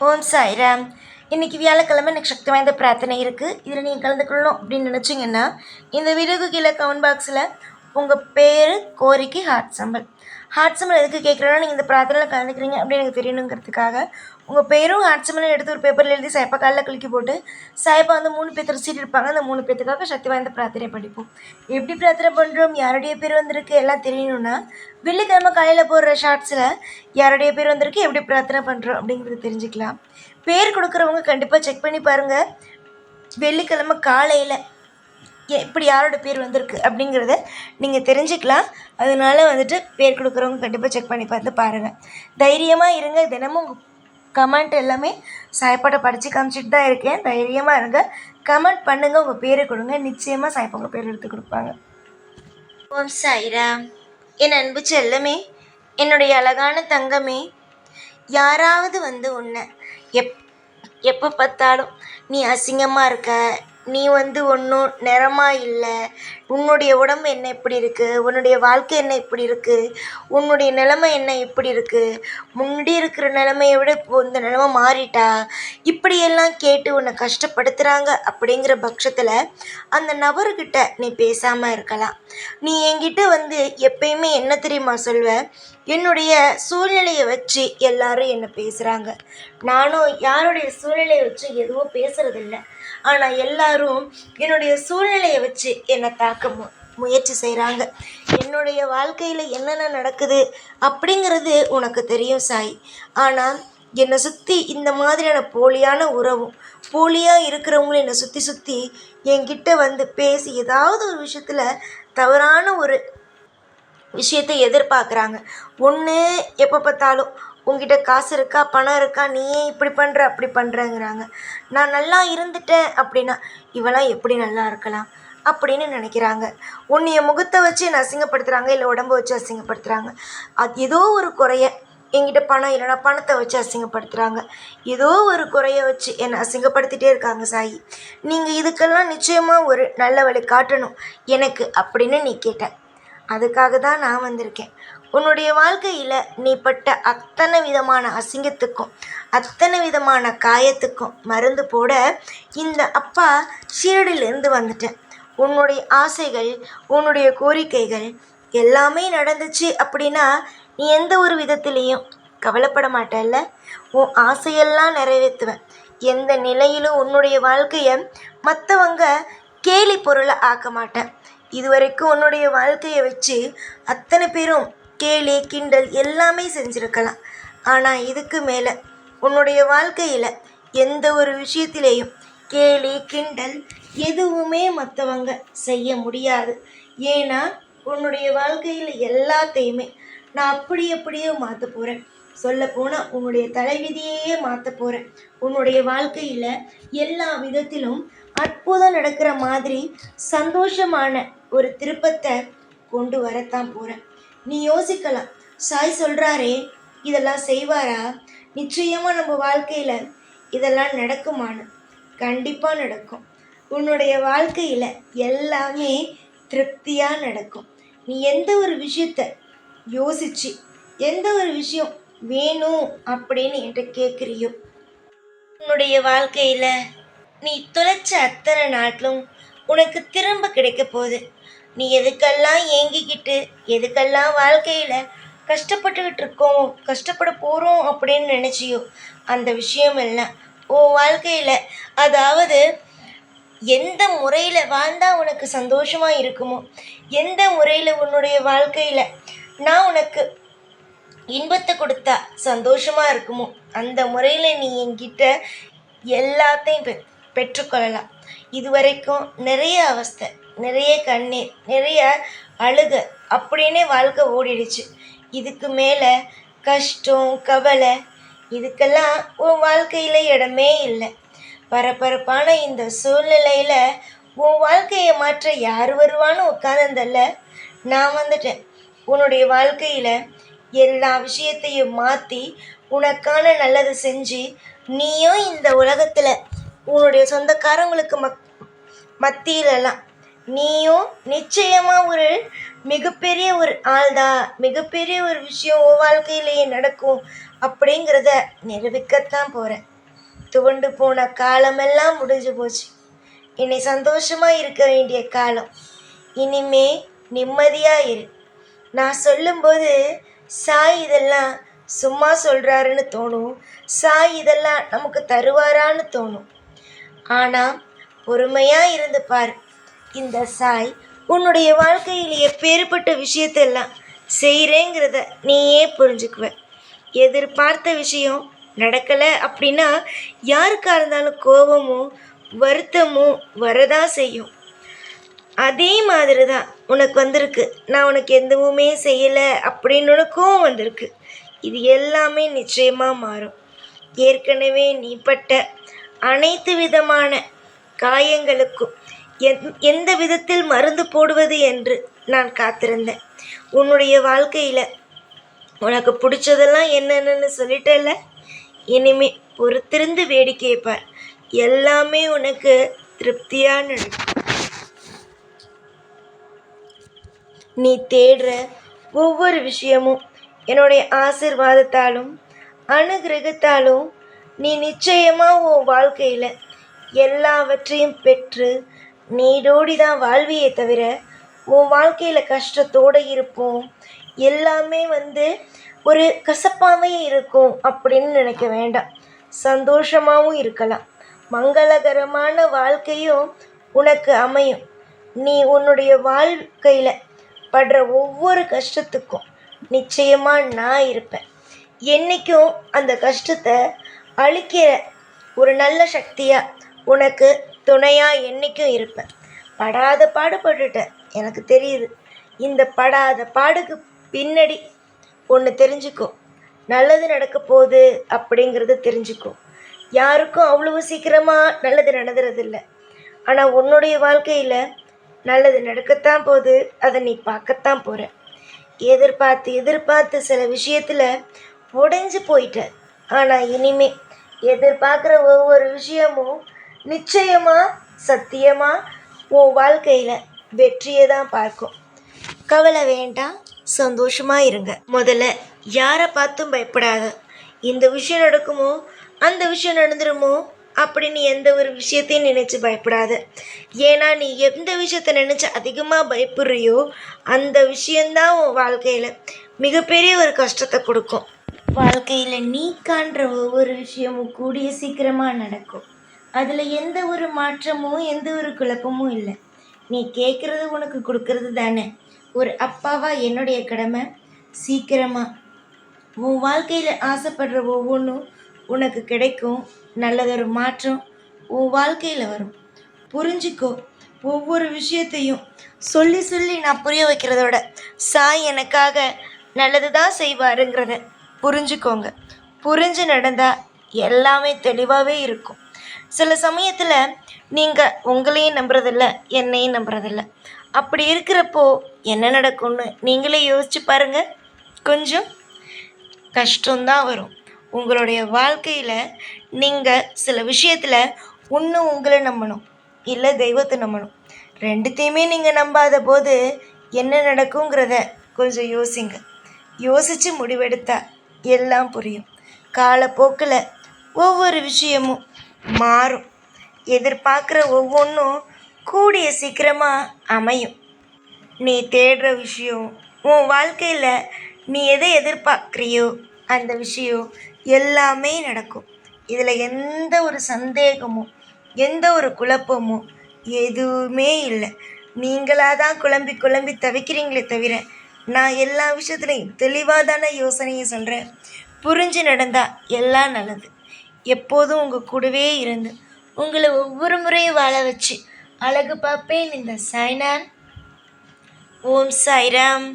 ஓம் சாய்ராம். இன்றைக்கி வியாழக்கிழமை எனக்கு சக்தி வாய்ந்த பிரார்த்தனை இருக்குது. இதில் நீங்கள் கலந்துக்கணும் அப்படின்னு நினச்சிங்கன்னா இந்த வீடியோக்கு கீழே கமெண்ட் பாக்ஸில் உங்கள் பேர், கோரிக்கை, ஹார்ட் சிம்பிள் எதுக்கு கேட்குறோன்னா நீங்கள் இந்த பிரார்த்தனையில் கலந்துக்கிறீங்க அப்படின்னு எனக்கு தெரியணுங்கிறதுக்காக உங்கள் பேரும் ஹார்ட் சிம்பிளும் எடுத்து ஒரு பேப்பரில் எழுதி சாய்ப்பா காலில் கிளிக்கி போட்டு சாய்ப்பா 3 பேர் சீட் இருப்பாங்க. அந்த 3 பேத்துக்காக சக்தி வாய்ந்த பிரார்த்தனை படிப்போம். எப்படி பிரார்த்தனை பண்ணுறோம், யாருடைய பேர் வந்திருக்கு எல்லாம் தெரியணும்னா வெள்ளிக்கிழமை காலையில் போடுற ஷார்ட்ஸில் யாருடைய பேர் வந்திருக்கு, எப்படி பிரார்த்தனை பண்ணுறோம் அப்படிங்கிறது தெரிஞ்சுக்கலாம். பேர் கொடுக்குறவங்க கண்டிப்பாக செக் பண்ணி பாருங்கள். வெள்ளிக்கிழமை காலையில் இப்படி யாரோட பேர் வந்திருக்கு அப்படிங்கிறத நீங்கள் தெரிஞ்சுக்கலாம். அதனால பேர் கொடுக்குறவங்க கண்டிப்பாக செக் பண்ணி பார்த்து பாருங்கள். தைரியமாக இருங்க. தினமும் உங்கள் கமெண்ட் எல்லாமே சாய்ப்பாட்டை படித்து காமிச்சிட்டு தான் இருக்கேன். தைரியமாக இருங்க, கமெண்ட் பண்ணுங்கள், உங்கள் பேரை கொடுங்க. நிச்சயமாக சாய்ப்பா உங்கள் பேர் எடுத்து கொடுப்பாங்க. ஓம் சாய்ராம். என் அன்பு செல்லமே, என்னுடைய அழகான தங்கமே, யாராவது உன்னை எப்போ பார்த்தாலும் நீ அசிங்கமாக இருக்க, நீ ஒன்றும் நிறமாக இல்லை, உன்னுடைய உடம்பு என்ன இப்படி இருக்குது, உன்னுடைய வாழ்க்கை என்ன இப்படி இருக்குது, உன்னுடைய நிலைமை என்ன இப்படி இருக்குது, முன்னாடி இருக்கிற நிலைமையை விட இப்போது இந்த நிலைமை மாறிட்டா, இப்படியெல்லாம் கேட்டு உன்னை கஷ்டப்படுத்துகிறாங்க அப்படிங்கிற பட்சத்தில் அந்த நபர்கிட்ட நீ பேசாமல் இருக்கலாம். நீ என்கிட்ட எப்பயுமே என்ன தெரியுமா சொல்வ, என்னுடைய சூழ்நிலையை வச்சு எல்லாரும் என்னை பேசுகிறாங்க. நானும் யாருடைய சூழ்நிலையை வச்சு எதுவும் பேசுகிறதில்ல. ஆனால் எல்லாரும் என்னுடைய சூழ்நிலையை வச்சு என்னை தாக்க முயற்சி செய்கிறாங்க. என்னுடைய வாழ்க்கையில் என்னென்ன நடக்குது அப்படிங்கிறது உனக்கு தெரியும் சாய். ஆனால் என்னை சுற்றி இந்த மாதிரியான போலியான உறவும் போலியாக இருக்கிறவங்களும் என்னை சுற்றி என்கிட்ட பேசி ஏதாவது ஒரு விஷயத்தில் தவறான ஒரு விஷயத்தை எதிர்பார்க்குறாங்க. ஒன்று எப்போ பார்த்தாலும் உங்ககிட்ட காசு இருக்கா, பணம் இருக்கா, நீ ஏன் இப்படி பண்ணுற அப்படி பண்ணுறங்கிறாங்க. நான் நல்லா இருந்துட்டேன் அப்படின்னா இவெல்லாம் எப்படி நல்லா இருக்கலாம் அப்படின்னு நினைக்கிறாங்க. ஒன்று என் முகத்தை வச்சு என்னை அசிங்கப்படுத்துகிறாங்க, இல்லை உடம்பை வச்சு அசிங்கப்படுத்துகிறாங்க. அது ஏதோ ஒரு குறைய, என்கிட்ட பணம் இல்லைனா பணத்தை வச்சு அசிங்கப்படுத்துகிறாங்க. ஏதோ ஒரு குறைய வச்சு என்னை அசிங்கப்படுத்திகிட்டே இருக்காங்க சாயி. நீங்கள் இதுக்கெல்லாம் நிச்சயமாக ஒரு நல்ல வழி காட்டணும் எனக்கு அப்படின்னு நீ கேட்ட. அதுக்காக தான் நான் வந்திருக்கேன். உன்னுடைய வாழ்க்கையில் நீ பட்ட அத்தனை விதமான அசிங்கத்துக்கும் அத்தனை விதமான காயத்துக்கும் மருந்து போட இந்த அப்பா ஷீரடியிலேருந்து வந்துட்டேன். உன்னுடைய ஆசைகள், உன்னுடைய கோரிக்கைகள் எல்லாமே நடந்துச்சு அப்படின்னா நீ எந்த ஒரு விதத்துலேயும் கவலைப்பட மாட்டல்ல. உன் ஆசையெல்லாம் நிறைவேற்றுவேன். எந்த நிலையிலும் உன்னுடைய வாழ்க்கையை மற்றவங்க கேலி பொருளை ஆக்க மாட்டேன். இதுவரைக்கும் உன்னுடைய வாழ்க்கையை வச்சு அத்தனை பேரும் கேலி கிண்டல் எல்லாமே செஞ்சுருக்கலாம். ஆனால் இதுக்கு மேலே உன்னுடைய வாழ்க்கையில் எந்த ஒரு விஷயத்திலேயும் கேலி கிண்டல் எதுவுமே மற்றவங்க செய்ய முடியாது. ஏன்னா உன்னுடைய வாழ்க்கையில் எல்லாத்தையுமே நான் அப்படியே மாற்ற போகிறேன். சொல்லப்போனால் உன்னுடைய தலைவிதியையே மாற்ற போகிறேன். உன்னுடைய வாழ்க்கையில் எல்லா விதத்திலும் அற்புதம் நடக்கிற மாதிரி சந்தோஷமான ஒரு திருப்பத்தை கொண்டு வரத்தான் போகிறேன். நீ யோசிக்கலாம், சாய் சொல்கிறாரே இதெல்லாம் செய்வாரா, நிச்சயமாக நம்ம வாழ்க்கையில் இதெல்லாம் நடக்குமான்னு. கண்டிப்பாக நடக்கும். உன்னுடைய வாழ்க்கையில் எல்லாமே திருப்தியாக நடக்கும். நீ எந்த ஒரு விஷயத்தை யோசித்து எந்த ஒரு விஷயம் வேணும் அப்படின்னு என்கிட்ட கேட்குறியோ, உன்னுடைய வாழ்க்கையில் நீ தொலைச்ச அத்தனை நாட்களும் உனக்கு திரும்ப கிடைக்க போகுது. நீ எதுக்கெல்லாம் ஏங்கிக்கிட்டு எதுக்கெல்லாம் வாழ்க்கையில் கஷ்டப்பட்டுக்கிட்டு இருக்கோம், கஷ்டப்பட போகிறோம் அப்படின்னு நினச்சியோ அந்த விஷயமெல்லாம் உன் வாழ்க்கையில், அதாவது எந்த முறையில் வாழ்ந்தால் உனக்கு சந்தோஷமாக இருக்குமோ, எந்த முறையில் உன்னுடைய வாழ்க்கையில் நான் உனக்கு இன்பத்தை கொடுத்தா சந்தோஷமாக இருக்குமோ அந்த முறையில் நீ என்கிட்ட எல்லாத்தையும் பெற்றுக்கொள்ளலாம். இதுவரைக்கும் நிறைய அவஸ்தை, நிறைய கண்ணீர், நிறைய அழுக அப்படின்னே வாழ்க்கை ஓடிடுச்சு. இதுக்கு மேலே கஷ்டம் கவலை இதுக்கெல்லாம் உன் வாழ்க்கையில் இடமே இல்லை. பரபரப்பான இந்த சூழ்நிலையில் உன் வாழ்க்கையை மாற்ற யார் வருவான்னு உட்கார்ந்ததில்ல, நான் வந்துட்டேன். உன்னுடைய வாழ்க்கையில் எல்லா விஷயத்தையும் மாற்றி உனக்கான நல்லதை செஞ்சு நீயும் இந்த உலகத்தில் உன்னுடைய சொந்தக்காரங்களுக்கு மத்தியிலலாம் நீயும் நிச்சயமாக ஒரு மிகப்பெரிய ஒரு ஆள்தான், மிகப்பெரிய ஒரு விஷயம் உன் வாழ்க்கையிலேயே நடக்கும் அப்படிங்கிறத நிரூபிக்கத்தான் போகிறேன். துவண்டு போன காலமெல்லாம் முடிஞ்சு போச்சு. இனி சந்தோஷமாக இருக்க வேண்டிய காலம். இனிமே நிம்மதியாக இரு. நான் சொல்லும்போது சாய் இதெல்லாம் சும்மா சொல்கிறாருன்னு தோணும். சாய் இதெல்லாம் நமக்கு தருவாரான்னு தோணும். ஆனால் பொறுமையாக இருந்து பார். இந்த சாய் உன்னுடைய வாழ்க்கையில் எப்பேற்பட்ட விஷயத்தெல்லாம் செய்கிறேங்கிறத நீயே புரிஞ்சுக்குவ. எதிர்பார்த்த விஷயம் நடக்கலை அப்படின்னா யாருக்காக இருந்தாலும் கோபமும் வருத்தமும் வரதான் செய்யும். அதே மாதிரி தான் உனக்கு வந்திருக்கு. நான் உனக்கு எதுவுமே செய்யலை அப்படின்னு உனக்கும் வந்திருக்கு. இது எல்லாமே நிச்சயமாக மாறும். ஏற்கனவே நீ பட்ட அனைத்து விதமான காயங்களுக்கும் எந்த விதத்தில் மருந்து போடுவது என்று நான் காத்திருந்தேன். உன்னுடைய வாழ்க்கையில் உனக்கு பிடிச்சதெல்லாம் என்னென்னு சொல்லிட்டல. இனிமே பொறுத்திருந்து வேடிக்கையை பார். எல்லாமே உனக்கு திருப்தியாக நடக்கும். நீ தேடுற ஒவ்வொரு விஷயமும் என்னுடைய ஆசீர்வாதத்தாலும் அனுகிரகத்தாலும் நீ நிச்சயமாக உன் வாழ்க்கையில் எல்லாவற்றையும் பெற்று நீடோடி தான் வாழ்வியே தவிர உன் வாழ்க்கையில் கஷ்டத்தோடு இருப்போம், எல்லாமே ஒரு கசப்பாகவே இருக்கும் அப்படின்னு நினைக்க வேண்டாம். சந்தோஷமாகவும் இருக்கலாம். மங்களகரமான வாழ்க்கையும் உனக்கு அமையும். நீ உன்னுடைய வாழ்க்கையில் படுற ஒவ்வொரு கஷ்டத்துக்கும் நிச்சயமாக நான் இருப்பேன். என்றைக்கும் அந்த கஷ்டத்தை அழிக்கிற ஒரு நல்ல சக்தியாக உனக்கு துணையாக என்றைக்கும் இருப்பேன். படாத பாடுபட்டுட்டேன், எனக்கு தெரியுது. இந்த படாத பாடுக்கு பின்னாடி ஒன்று தெரிஞ்சுக்கோ. நல்லது நடக்க போகுது அப்படிங்கிறத தெரிஞ்சுக்கோ. யாருக்கும் அவ்வளவு சீக்கிரமாக நல்லது நடந்துறதில்ல. ஆனால் உன்னுடைய வாழ்க்கையில் நல்லது நடக்கத்தான் போகுது. அதை நீ பார்க்கத்தான் போகிற. எதிர்பார்த்து சில விஷயத்தில் உடைஞ்சு போயிட்ட. ஆனால் இனிமே எதிர்பார்க்குற ஒவ்வொரு விஷயமும் நிச்சயமாக சத்தியமாக உன் வாழ்க்கையில் வெற்றியை தான் பார்க்கும். கவலை வேண்டாம், சந்தோஷமாக இருங்க. முதல்ல யாரை பார்த்தும் பயப்படாத. இந்த விஷயம் நடக்குமோ அந்த விஷயம் நடந்துருமோ அப்படின்னு எந்த ஒரு விஷயத்தையும் நினச்சி பயப்படாத. ஏன்னா நீ எந்த விஷயத்தை நினச்சி அதிகமாக பயப்படுறியோ அந்த விஷயந்தான் உன் வாழ்க்கையில் மிகப்பெரிய ஒரு கஷ்டத்தை கொடுக்கும். வாழ்க்கையில் நீ காண்ற ஒவ்வொரு விஷயமும் கூடிய சீக்கிரமாக நடக்கும். அதில் எந்த ஒரு மாற்றமும் எந்த ஒரு குழப்பமும் இல்லை. நீ கேட்குறது உனக்கு கொடுக்கறது தானே. ஒரு அப்பாவாக என்னுடைய கடமை சீக்கிரமாக உன் வாழ்க்கையில் ஆசைப்படுற ஒவ்வொன்றும் உனக்கு கிடைக்கும். நல்லதொரு மாற்றம் உன் வாழ்க்கையில் வரும். புரிஞ்சிக்கோ. ஒவ்வொரு விஷயத்தையும் சொல்லி நான் புரிய வைக்கிறதோட சாய் எனக்காக நல்லது தான் செய்வாருங்கிறத புரிஞ்சுக்கோங்க. புரிஞ்சு நடந்தால் எல்லாமே தெளிவாகவே இருக்கும். சில சமயத்தில் நீங்கள் உங்களையும் நம்புறதில்ல, என்னையும் நம்புறதில்ல. அப்படி இருக்கிறப்போ என்ன நடக்கும்னு நீங்களே யோசிச்சு பாருங்கள். கொஞ்சம் கஷ்டம்தான் வரும். உங்களுடைய வாழ்க்கையில் நீங்கள் சில விஷயத்தில் ஒன்று உங்களை நம்பணும், இல்லை தெய்வத்தை நம்பணும். ரெண்டுத்தையுமே நீங்கள் நம்பாத போது என்ன நடக்குங்கிறத கொஞ்சம் யோசிங்க. யோசித்து முடிவெடுத்தா எல்லாம் புரியும். காலப்போக்கில் ஒவ்வொரு விஷயமும் மாறும். எதிர்பார்க்குற ஒவ்வொன்றும் கூடிய சீக்கிரமாக அமையும். நீ தேடுற விஷயம் உன் வாழ்க்கையில் நீ எதை எதிர்பார்க்குறியோ அந்த விஷயம் எல்லாமே நடக்கும். இதில் எந்த ஒரு சந்தேகமும் எந்த ஒரு குழப்பமும் எதுவுமே இல்லை. நீங்களாக தான் குழம்பி தவிக்கிறீங்களே தவிர நான் எல்லா விஷயத்துலையும் தெளிவாக தானே யோசனையை சொல்கிறேன். புரிஞ்சு நடந்தால் எல்லாம் நல்லது. எப்போதும் உங்கள் கூடவே இருந்து உங்களை ஒவ்வொரு முறையும் வாழ வச்சு அழகு பார்ப்பேன் இந்த சாய்நான். ஓம் சாய்ராம்.